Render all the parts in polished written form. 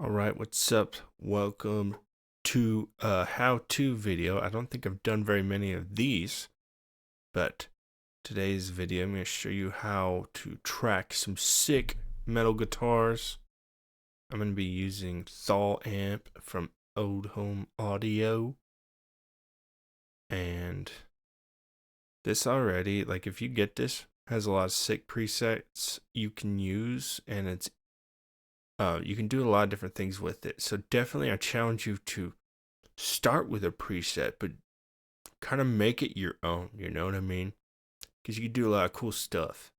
Alright, what's up? Welcome to a how-to video. I don't think I've done very many of these, but today's video I'm going to show you how to track some sick metal guitars. I'm going to be using Thal amp from Old Home Audio. And this already, like if you get this, has a lot of sick presets you can use, and you can do a lot of different things with it. So definitely I challenge you to start with a preset, but kind of make it your own, you know what I mean? Because you can do a lot of cool stuff.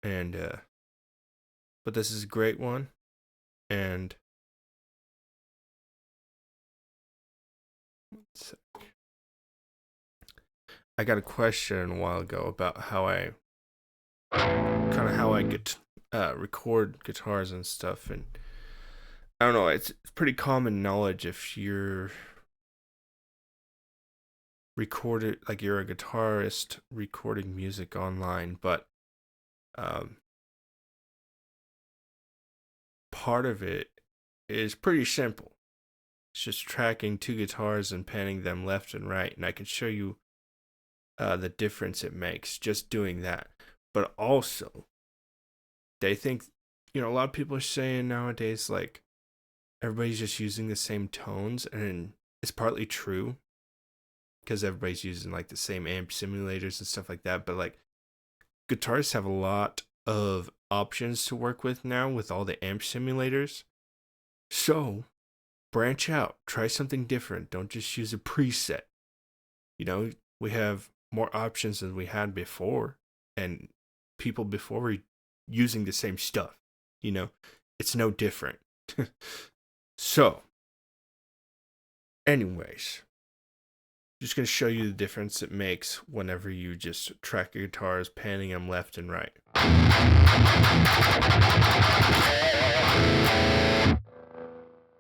And, but this is a great one. And, I got a question a while ago about how I get record guitars and stuff. And I don't know, it's pretty common knowledge if you're recorded, like you're a guitarist recording music online, but part of it is pretty simple. It's just tracking two guitars and panning them left and right, and I can show you the difference it makes just doing that. But also, they think, a lot of people are saying nowadays, like, everybody's just using the same tones, and it's partly true because everybody's using like the same amp simulators and stuff like that. But like, guitarists have a lot of options to work with now with all the amp simulators. So branch out, try something different. Don't just use a preset. We have more options than we had before, and people before were using the same stuff. It's no different. So, anyways, just going to show you the difference it makes whenever you just track your guitars, panning them left and right.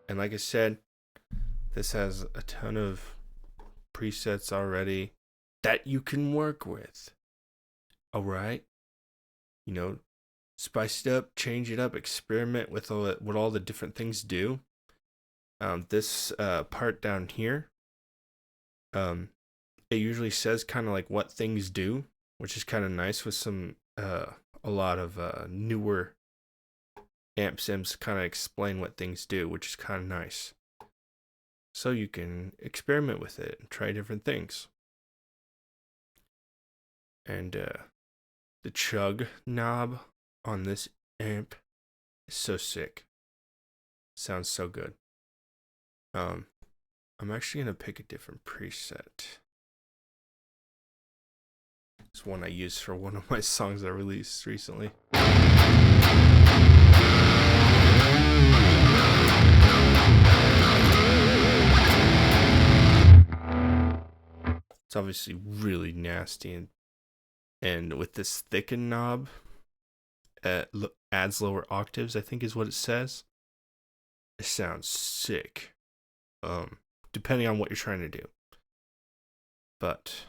And like I said, this has a ton of presets already that you can work with. Alright? Spice it up, change it up, experiment with what all the different things do. This part down here, it usually says kind of like what things do, which is kind of nice with a lot of newer amp sims kind of explain what things do, which is kind of nice. So you can experiment with it and try different things. And the chug knob on this amp is so sick. Sounds so good. I'm actually gonna pick a different preset. It's one I used for one of my songs I released recently. It's obviously really nasty, and with this thicken knob, adds lower octaves, I think is what it says. It sounds sick. Depending on what you're trying to do. But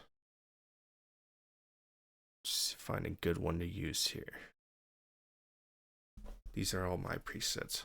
just find a good one to use here. These are all my presets.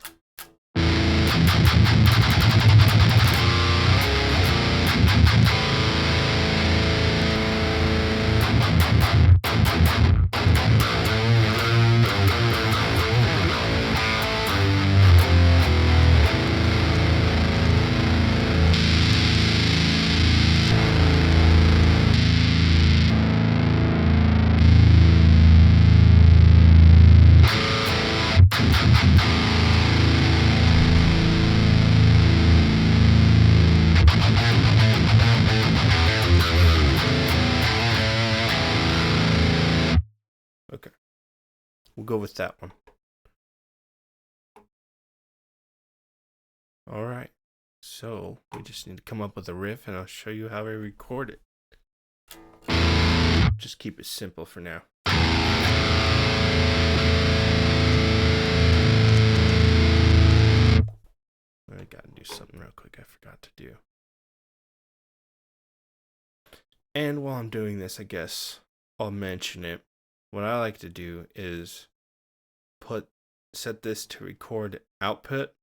Okay, we'll go with that one. All right, so we just need to come up with a riff, and I'll show you how I record it. Just keep it simple for now. I gotta do something real quick I forgot to do. And while I'm doing this, I guess I'll mention it. What I like to do is put set this to record output.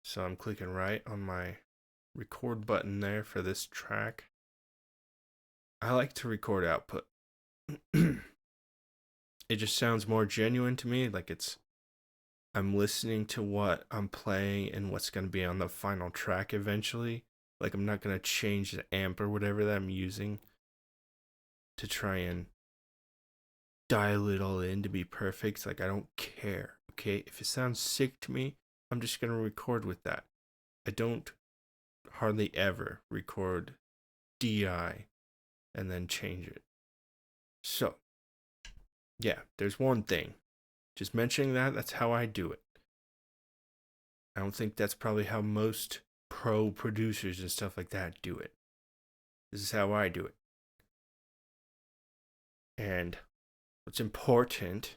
So I'm clicking right on my record button there for this track. I like to record output. It just sounds more genuine to me, like I'm listening to what I'm playing and what's going to be on the final track eventually. Like I'm not going to change the amp or whatever that I'm using to try and dial it all in to be perfect. Like I don't care, okay? If it sounds sick to me, I'm just going to record with that. I don't hardly ever record DI and then change it. So, yeah, there's one thing. Just mentioning that's how I do it. I don't think that's probably how most pro producers and stuff like that do it. This is how I do it. And what's important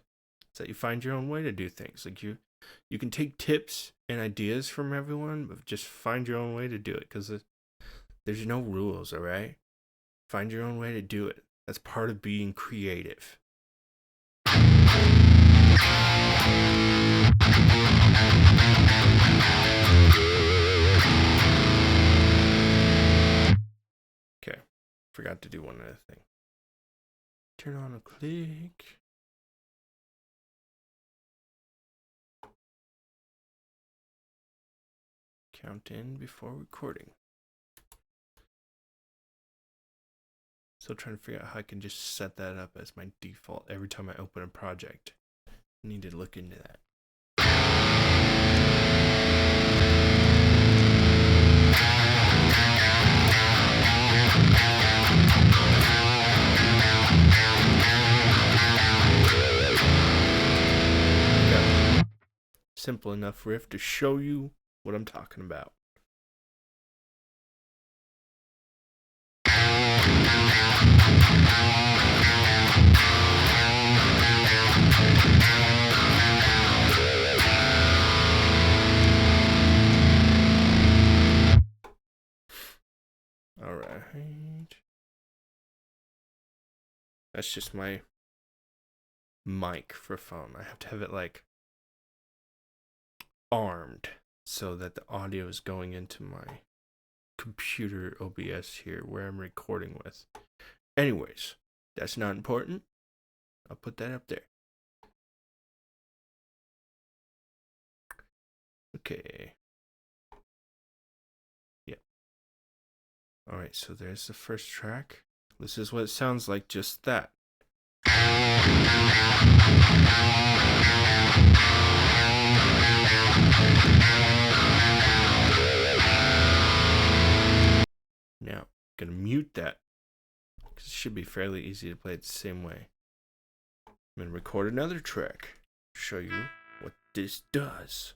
is that you find your own way to do things. Like you can take tips and ideas from everyone, but just find your own way to do it, because there's no rules, all right? Find your own way to do it. That's part of being creative. Okay, forgot to do one other thing. Turn on a click. Count in before recording. Still trying to figure out how I can just set that up as my default every time I open a project. I need to look into that. Got a simple enough riff to show you what I'm talking about. All right. That's just my microphone. I have to have it like armed so that the audio is going into my computer OBS here where I'm recording with. Anyways, that's not important. I'll put that up there. Okay. Yeah. All right, so there's the first track. This is what it sounds like, just that. Now, I'm gonna mute that because it should be fairly easy to play it the same way. I'm gonna record another track, show you what this does.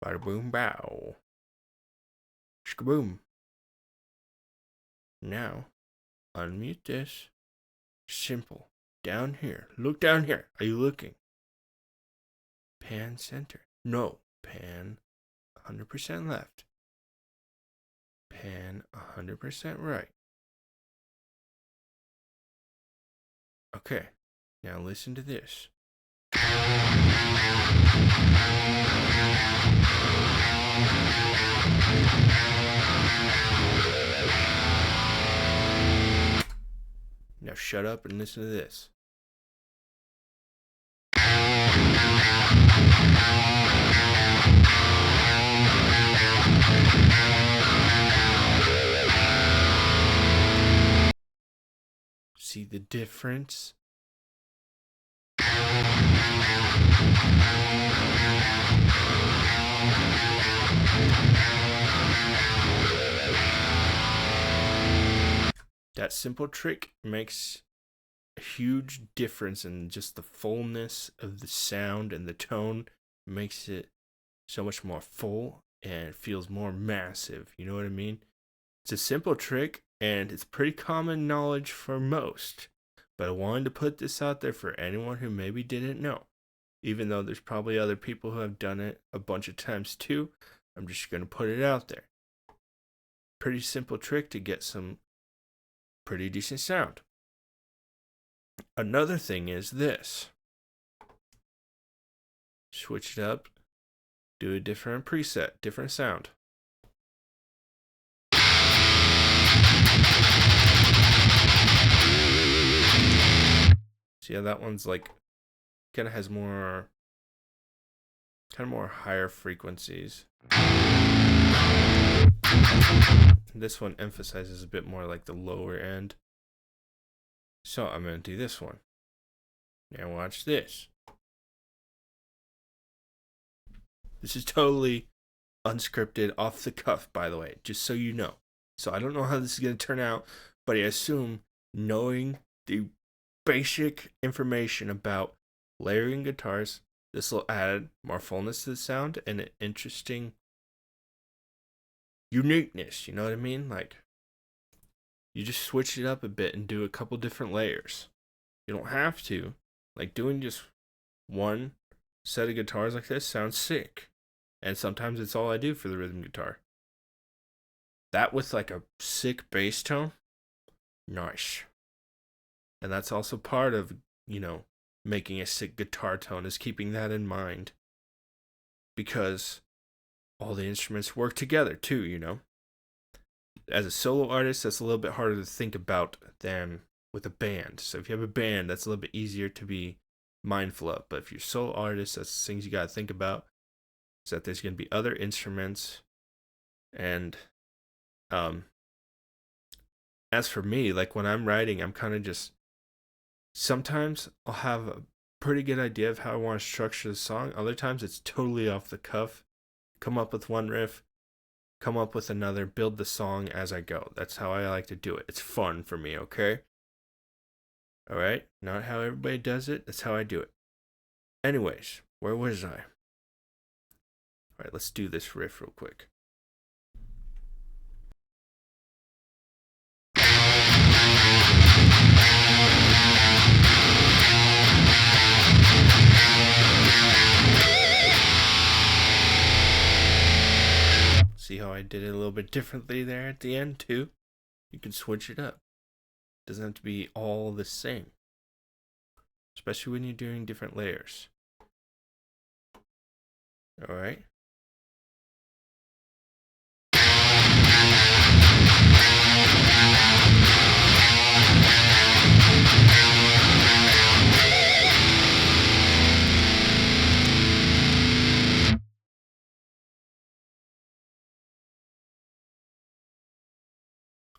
Bada boom bow. Shkaboom. Now, unmute this. Simple. Down here. Look down here. Are you looking? Pan center. No. Pan 100% left. Pan 100% right. Okay. Now listen to this. Now shut up and listen to this. See the difference? That simple trick makes a huge difference in just the fullness of the sound, and the tone makes it so much more full and it feels more massive. You know what I mean? It's a simple trick and it's pretty common knowledge for most, But I wanted to put this out there for anyone who maybe didn't know. Even though there's probably other people who have done it a bunch of times too, I'm just going to put it out there. Pretty simple trick to get some pretty decent sound. Another thing is this. Switch it up. Do a different preset, different sound. See how that one's like kind of has more higher frequencies. This one emphasizes a bit more like the lower end. So I'm going to do this one. Now watch this. This is totally unscripted, off the cuff, by the way, just so you know. So I don't know how this is going to turn out, but I assume knowing the basic information about layering guitars, this will add more fullness to the sound and an interesting uniqueness, you know what I mean? Like, you just switch it up a bit and do a couple different layers. You don't have to. Like, doing just one set of guitars like this sounds sick. And sometimes it's all I do for the rhythm guitar. That with like a sick bass tone, nice. And that's also part of, making a sick guitar tone, is keeping that in mind. Because all the instruments work together too, As a solo artist, that's a little bit harder to think about than with a band. So if you have a band, that's a little bit easier to be mindful of. But if you're a solo artist, that's the things you got to think about. Is that there's going to be other instruments. And as for me, like when I'm writing, I'm kind of just, sometimes I'll have a pretty good idea of how I want to structure the song. Other times it's totally off the cuff. Come up with one riff, come up with another, build the song as I go. That's how I like to do it. It's fun for me, okay? All right? Not how everybody does it. That's how I do it. Anyways, where was I? All right, let's do this riff real quick. See how I did it a little bit differently there at the end too? You can switch it up. It doesn't have to be all the same. Especially when you're doing different layers. Alright.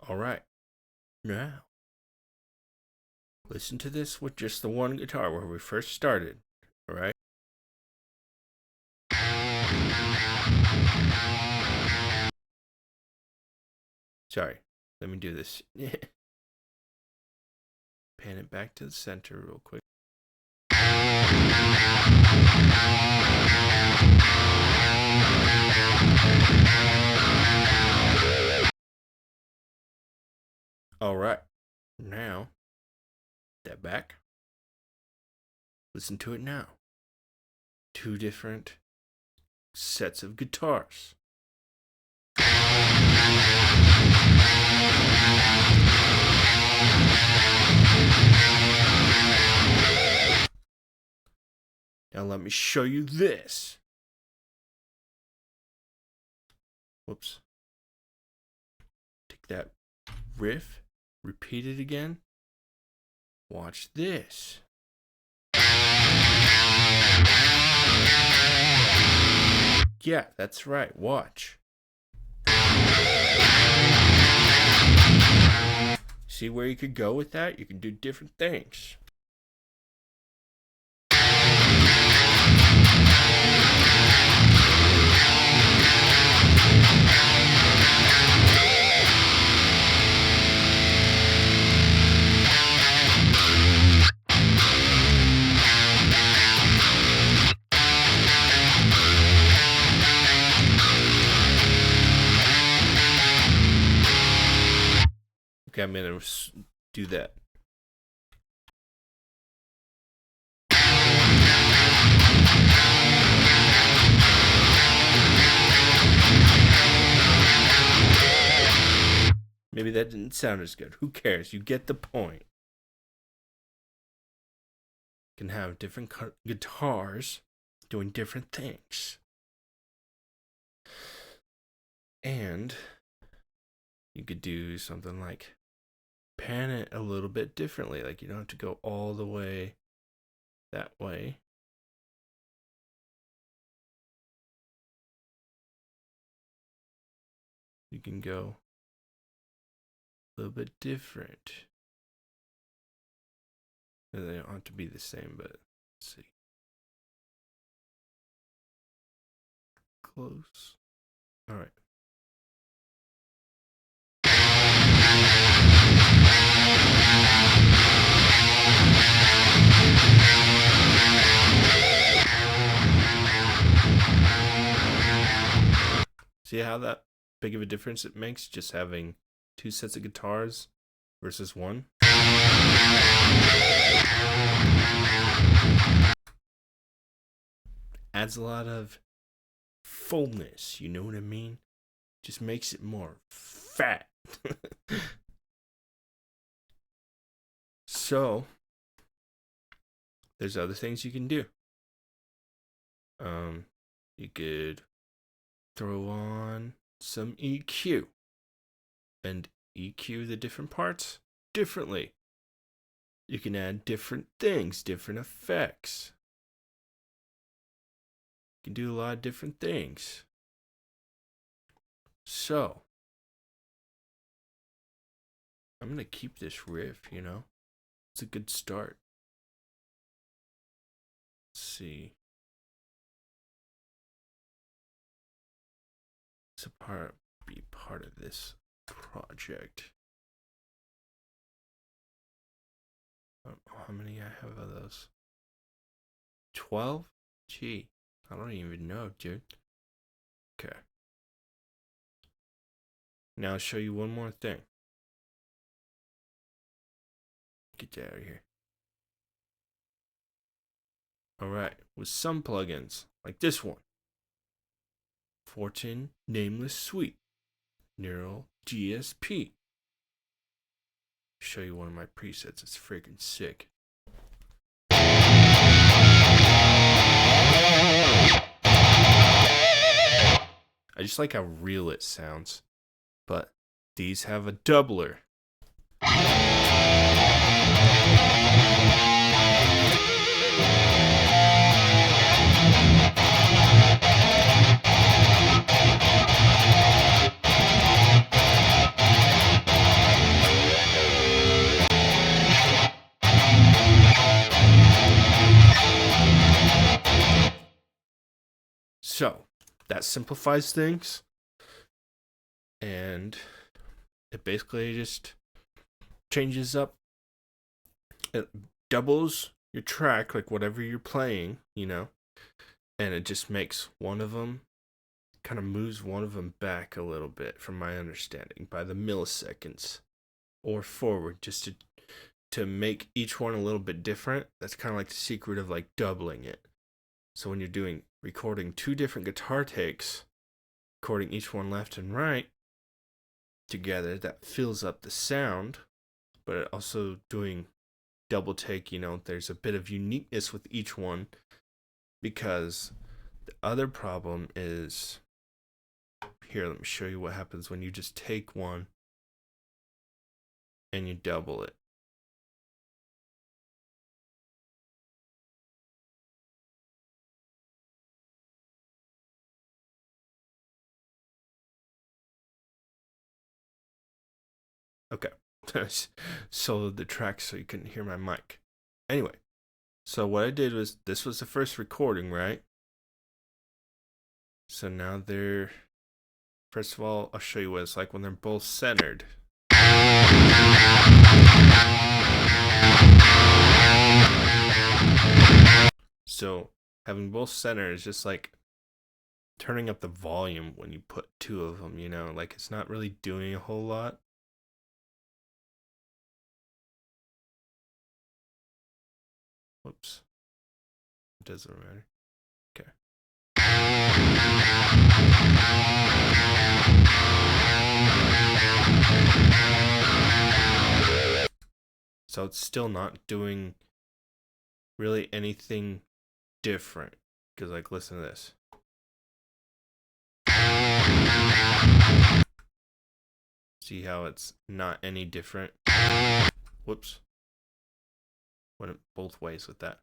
Alright. Now, listen to this with just the one guitar where we first started. Alright? Sorry. Let me do this. Pan it back to the center real quick. Alright. Now, step back. Listen to it now. Two different sets of guitars. Now let me show you this. Whoops. Take that riff, repeat it again. Watch this. Yeah, that's right. Watch. See where you could go with that? You can do different things. Okay, I'm going to do that. Maybe that didn't sound as good. Who cares? You get the point. You can have different guitars doing different things. And you could do something like pan it a little bit differently. Like you don't have to go all the way that way. You can go a little bit different. They don't have to be the same, but let's see. Close. All right. See how that big of a difference it makes just having two sets of guitars versus one? Adds a lot of fullness, you know what I mean? Just makes it more fat. So, there's other things you can do. You could throw on some EQ and EQ the different parts differently. You can add different things, different effects. You can do a lot of different things. So, I'm going to keep this riff, you know? It's a good start. Let's see. It's be part of this project. I don't know how many I have of those. 12? Gee, I don't even know, dude. Okay. Now I'll show you one more thing. Get you out of here. Alright, with some plugins, like this one. Fortin Nameless Suite. Neural GSP. Show you one of my presets. It's freaking sick. I just like how real it sounds. But these have a doubler. So, that simplifies things, and it basically just changes up, it doubles your track, like whatever you're playing, you know, and it just makes one of them, kind of moves one of them back a little bit, from my understanding, by the milliseconds, or forward, just to make each one a little bit different. That's kind of like the secret of like doubling it. So when you're recording two different guitar takes, recording each one left and right together, that fills up the sound, but also doing double take, you know, there's a bit of uniqueness with each one, because the other problem is, here, let me show you what happens when you just take one and you double it. Okay, soloed the track so you couldn't hear my mic. Anyway, so what I did was, this was the first recording, right? So now first of all, I'll show you what it's like when they're both centered. So having both centered is just like turning up the volume when you put two of them, you know, like it's not really doing a whole lot. Whoops. It doesn't matter. Okay. So it's still not doing really anything different. Because, like, listen to this. See how it's not any different? Whoops. Went both ways with that.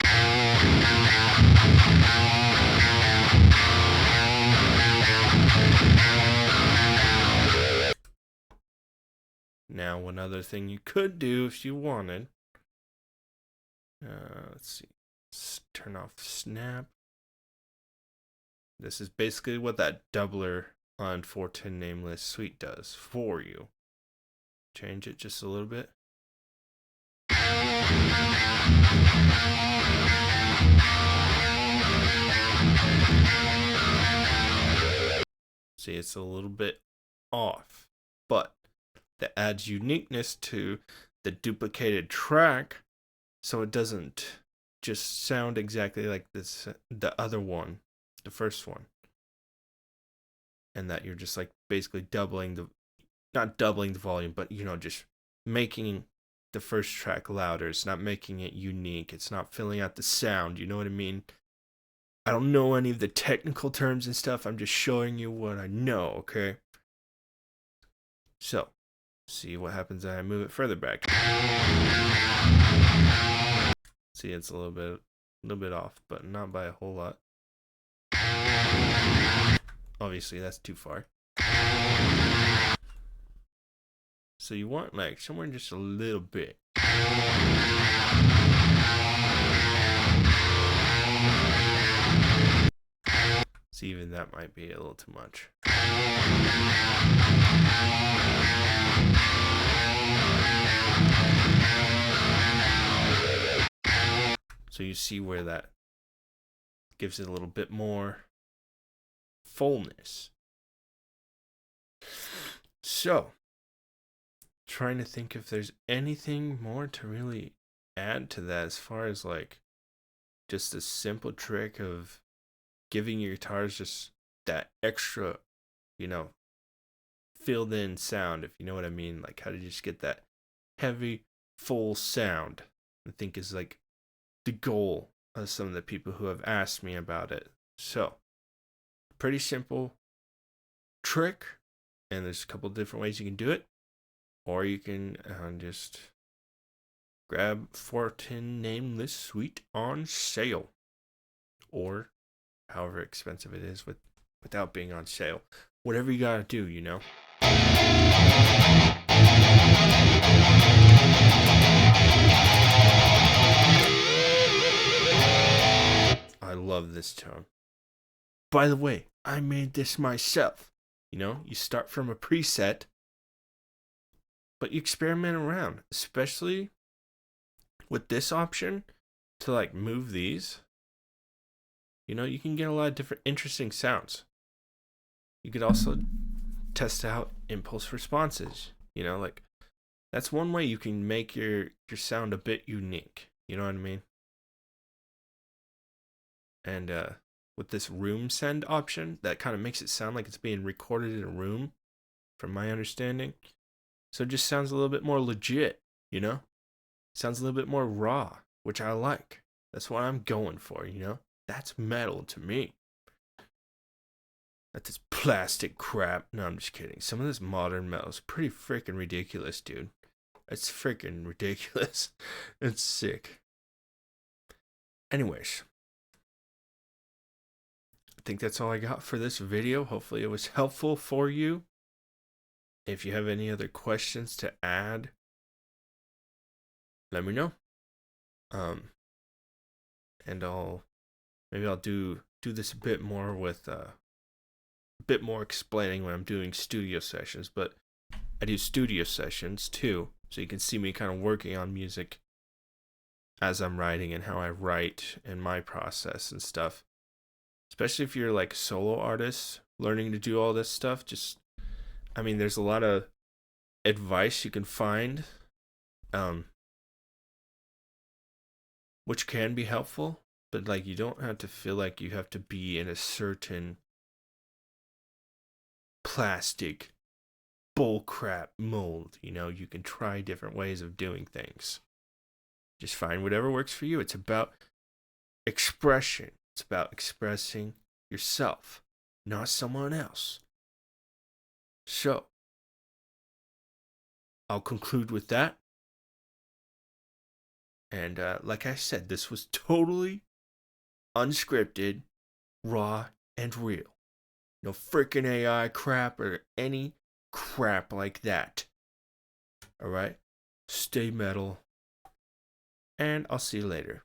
Now, one other thing you could do if you wanted. Let's see. Let's turn off snap. This is basically what that doubler on 410 nameless suite does for you. Change it just a little bit. See, it's a little bit off, but that adds uniqueness to the duplicated track, so it doesn't just sound exactly like the other one, the first one, and that you're just like basically not doubling the volume, but just making the first track louder. It's not making it unique. It's not filling out the sound. You know what I mean? I don't know any of the technical terms and stuff. I'm just showing you what I know, okay? So, see what happens when I move it further back. See, it's a little bit off, but not by a whole lot. Obviously, that's too far. So you want like somewhere just a little bit. See, even that might be a little too much. So you see where that gives it a little bit more fullness. So, trying to think if there's anything more to really add to that as far as like just a simple trick of giving your guitars just that extra, filled in sound, if you know what I mean. Like how to just get that heavy, full sound, I think is like the goal of some of the people who have asked me about it. So, pretty simple trick, and there's a couple different ways you can do it. Or you can just grab 410 nameless suite on sale, or however expensive it is without being on sale. Whatever you gotta do, I love this tone. By the way, I made this myself. You start from a preset, but you experiment around, especially with this option to like move these. You can get a lot of different interesting sounds. You could also test out impulse responses. Like that's one way you can make your sound a bit unique. You know what I mean? And with this room send option, that kind of makes it sound like it's being recorded in a room, from my understanding. So it just sounds a little bit more legit, Sounds a little bit more raw, which I like. That's what I'm going for, That's metal to me. That's this plastic crap. No, I'm just kidding. Some of this modern metal is pretty freaking ridiculous, dude. It's freaking ridiculous. It's sick. Anyways, I think that's all I got for this video. Hopefully it was helpful for you. If you have any other questions to add, let me know. And maybe I'll do this a bit more with a bit more explaining when I'm doing studio sessions. But I do studio sessions too, so you can see me kind of working on music as I'm writing and how I write and my process and stuff. Especially if you're like a solo artist learning to do all this stuff. There's a lot of advice you can find, which can be helpful, but like you don't have to feel like you have to be in a certain plastic bullcrap mold. You know, you can try different ways of doing things. Just find whatever works for you. It's about expression. It's about expressing yourself, not someone else. So, I'll conclude with that. And like I said, this was totally unscripted, raw, and real. No freaking AI crap or any crap like that. Alright? Stay metal. And I'll see you later.